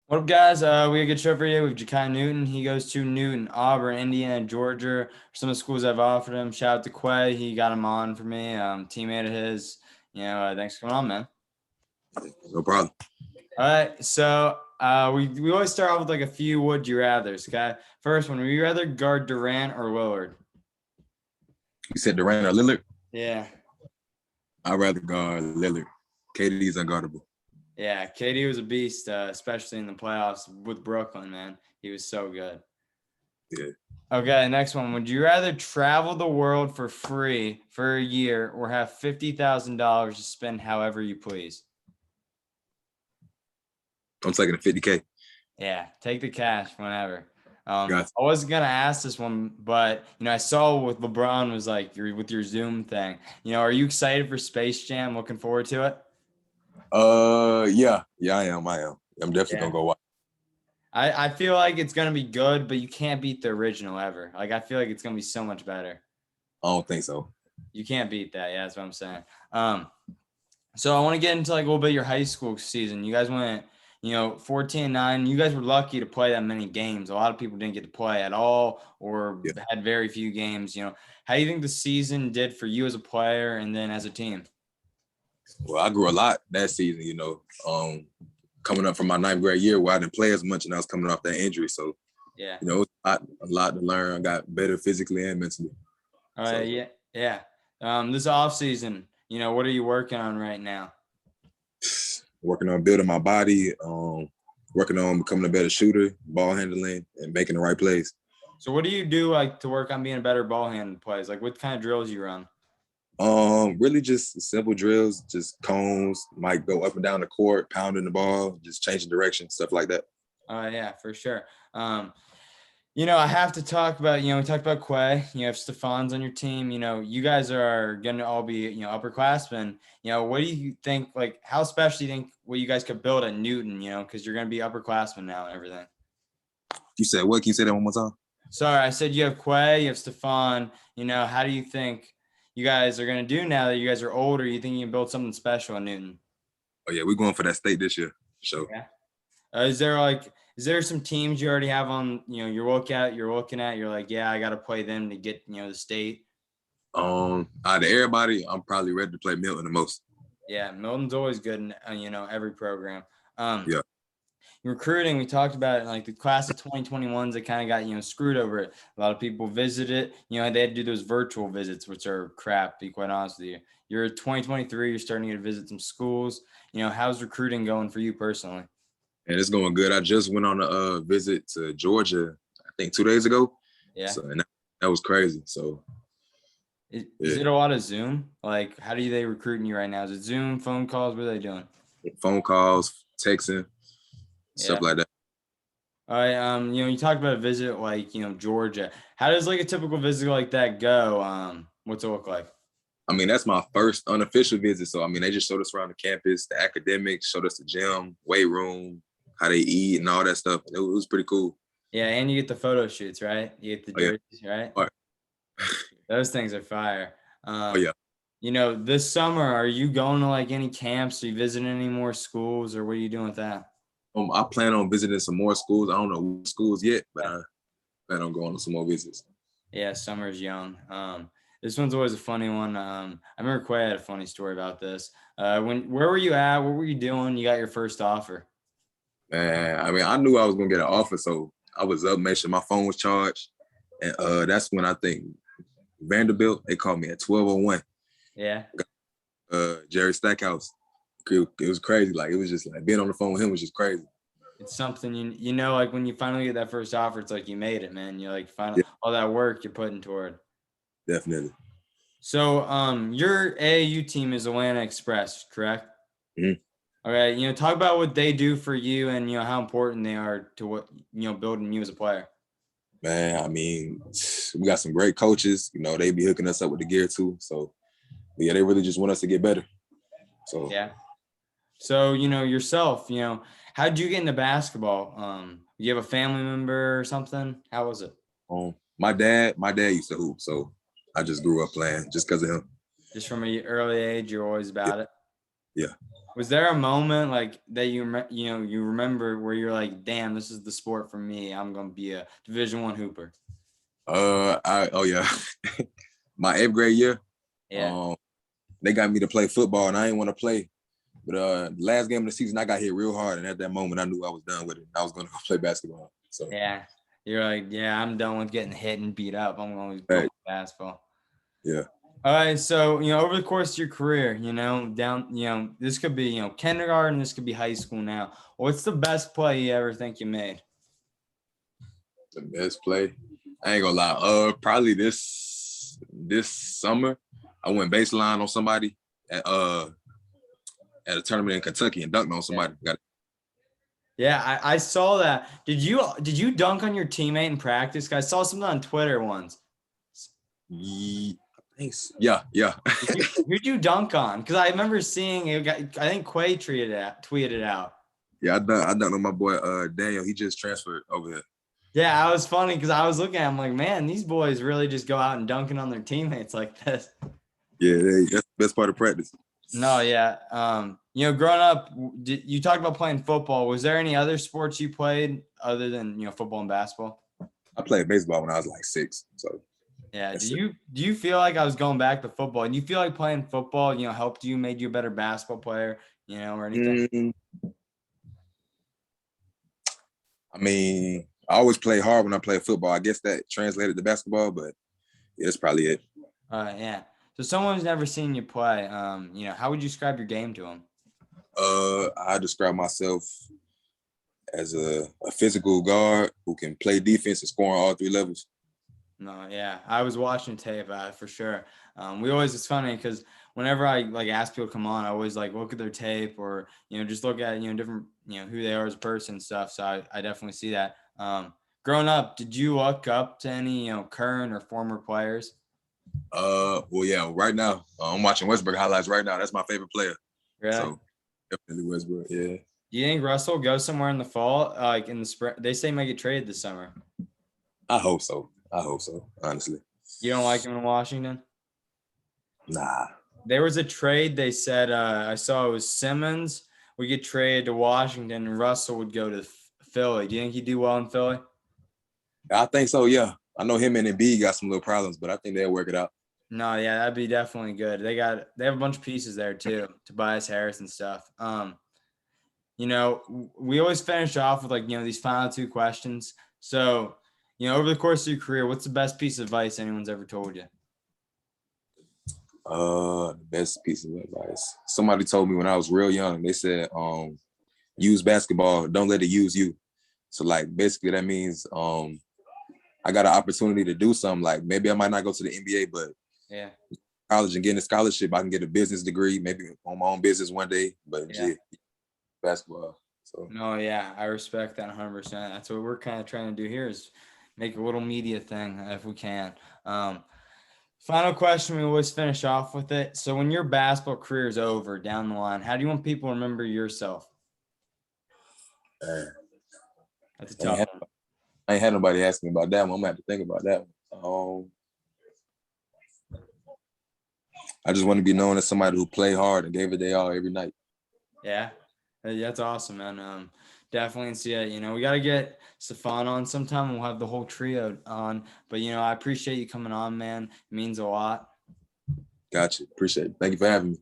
What up, guys? We got a good show for you with Jakai Newton. He goes to Newton, Auburn, Indiana, Georgia. Some of the schools I've offered him. Shout out to Quay. He got him on for me. Teammate of his. Thanks for coming on, man. No problem. All right. So we always start off with like a few would you rather's. Okay. First one, would you rather guard Durant or Lillard? You said Durant or Lillard? Yeah. I'd rather guard Lillard. KD's unguardable. Yeah. KD was a beast, especially in the playoffs with Brooklyn, man. He was so good. Yeah. Okay, next one. Would you rather travel the world for free for a year or have $50,000 to spend however you please? I'm taking a 50K. Yeah, take the cash whenever. I Gotcha. wasn't gonna ask this one, but I saw with LeBron was like with your Zoom thing. Are you excited for Space Jam? Looking forward to it? Yeah, I am. I'm definitely gonna go watch. I feel like it's gonna be good, but you can't beat the original ever. Like I feel like it's gonna be so much better. I don't think so. You can't beat that. Yeah, that's what I'm saying. So I want to get into like a little bit of your high school season. You guys went, 14-9. You guys were lucky to play that many games. A lot of people didn't get to play at all or had very few games. How do you think the season did for you as a player and then as a team? Well, I grew a lot that season, coming up from my ninth grade year where I didn't play as much and I was coming off that injury. So, Yeah. it was a lot to learn. I got better physically and mentally. All right. Yeah. This off season, what are you working on right now? Working on building my body, working on becoming a better shooter, ball handling, and making the right plays. So what do you do like to work on being a better ball handling plays? Like what kind of drills you run? Really just simple drills, just cones, might go up and down the court, pounding the ball, just changing direction, stuff like that. Yeah, for sure. I have to talk about, we talked about Quay, you have Stefan's on your team, you guys are going to all be, upperclassmen. What do you think, like, how special do you think what you guys could build at Newton, because you're going to be upperclassmen now and everything? You said what? Can you say that one more time? Sorry, I said you have Quay, you have Stefan, how do you think you guys are going to do now that you guys are older? You think you can build something special at Newton? Oh, yeah, we're going for that state this year. So, yeah. Is there some teams you already have on, you're looking at, you're like, yeah, I got to play them to get, the state? Out of everybody, I'm probably ready to play Milton the most. Yeah, Milton's always good in, every program. Yeah. Recruiting, we talked about it, like the class of 2021s that kind of got, screwed over it. A lot of people visited, they had to do those virtual visits, which are crap, to be quite honest with you. You're 2023, you're starting to visit some schools. How's recruiting going for you personally? And it's going good. I just went on a visit to Georgia, I think 2 days ago. Yeah. So, and that was crazy. So, is it a lot of Zoom? Like, how do they recruiting you right now? Is it Zoom, phone calls? What are they doing? Phone calls, texting, stuff like that. All right. You talked about a visit like, Georgia. How does like a typical visit like that go? What's it look like? I mean, that's my first unofficial visit. So, I mean, they just showed us around the campus, the academics, showed us the gym, weight room, how they eat and all that stuff. It was pretty cool. Yeah, and you get the photo shoots, right? You get the jerseys, right? All right. Those things are fire. Yeah. This summer, are you going to like any camps? Are you visiting any more schools, or what are you doing with that? I plan on visiting some more schools. I don't know what schools yet, but I plan on going to some more visits. Yeah, summer's young. This one's always a funny one. I remember Quay had a funny story about this. Where were you at? What were you doing? You got your first offer? Man, I mean, I knew I was gonna get an offer, so I was up, made sure my phone was charged, and that's when I think Vanderbilt, they called me at 12:01. Yeah. Jerry Stackhouse. It was crazy. Like, it was just like being on the phone with him was just crazy. It's something like when you finally get that first offer, it's like you made it, man. You're like finally all that work you're putting toward. Definitely. So your AAU team is Atlanta Express, correct? Mm-hmm. All right, talk about what they do for you and how important they are to what building you as a player. Man, I mean, we got some great coaches. They be hooking us up with the gear too. So yeah, they really just want us to get better. So yeah. So yourself, how did you get into basketball? You have a family member or something? How was it? My dad used to hoop, so I just grew up playing just because of him. Just from an early age, you're always about it. Yeah. Was there a moment like that you remember where you're like, damn, this is the sport for me. I'm gonna be a Division I hooper. Oh yeah, my 8th grade year, Yeah. they got me to play football, and I didn't want to play. But the last game of the season, I got hit real hard, and at that moment, I knew I was done with it. I was gonna go play basketball. So Yeah. You're like, yeah, I'm done with getting hit and beat up. I'm gonna go hey, play basketball. yeah. All right, so over the course of your career, this could be kindergarten, this could be high school now. What's the best play you ever think you made? The best play. I ain't gonna lie. Probably this summer, I went baseline on somebody at a tournament in Kentucky and dunked on somebody. Yeah, I saw that. Did you dunk on your teammate in practice? 'Cause I saw something on Twitter once. Yeah, yeah. Who'd you dunk on? Because I remember seeing it. I think Quay tweeted it out. Yeah, I dunked on my boy Daniel. He just transferred over here. Yeah, I was funny because I was looking at him like, man, these boys really just go out and dunking on their teammates like this. Yeah, that's the best part of practice. No, yeah. Growing up, you talked about playing football. Was there any other sports you played other than football and basketball? I played baseball when I was like 6. So Yeah. Do you feel like I was going back to football? And you feel like playing football, helped you, made you a better basketball player, or anything? I mean, I always play hard when I play football. I guess that translated to basketball, but yeah, that's probably it. Yeah. So someone who's never seen you play, how would you describe your game to them? I describe myself as a physical guard who can play defense and score on all 3 levels. No, yeah, I was watching tape for sure. It's funny because whenever I ask people to come on, I always look at their tape or just look at different who they are as a person and stuff. So I definitely see that. Growing up, did you look up to any current or former players? Well, yeah, right now I'm watching Westbrook highlights right now. That's my favorite player. Really? So definitely Westbrook. Yeah. Do you think Russell will go somewhere in the fall, like in the spring? They say he might get traded this summer. I hope so. Honestly. You don't like him in Washington? Nah. There was a trade. They said I saw it was Simmons would get traded to Washington and Russell would go to Philly. Do you think he'd do well in Philly? I think so. Yeah. I know him and Embiid got some little problems, but I think they'll work it out. No, yeah, that'd be definitely good. They have a bunch of pieces there too, Tobias Harris and stuff. We always finish off with these final 2 questions. So, over the course of your career, what's the best piece of advice anyone's ever told you? The best piece of advice. Somebody told me when I was real young, they said, use basketball, don't let it use you. So basically that means I got an opportunity to do something. Maybe I might not go to the NBA, but yeah, college and getting a scholarship, I can get a business degree, maybe on my own business one day. But yeah, basketball. So no, yeah, I respect that 100%. That's what we're kind of trying to do here is make a little media thing if we can. Final question, we always finish off with it. So when your basketball career is over down the line, how do you want people to remember yourself? That's a tough one. I ain't had nobody ask me about that one. I'm gonna have to think about that one. I just want to be known as somebody who played hard and gave it their all every night. Yeah, that's awesome, man. Definitely see it. We got to get Stefan on sometime. We'll have the whole trio on. But, I appreciate you coming on, man. It means a lot. Gotcha. Appreciate it. Thank you for having me.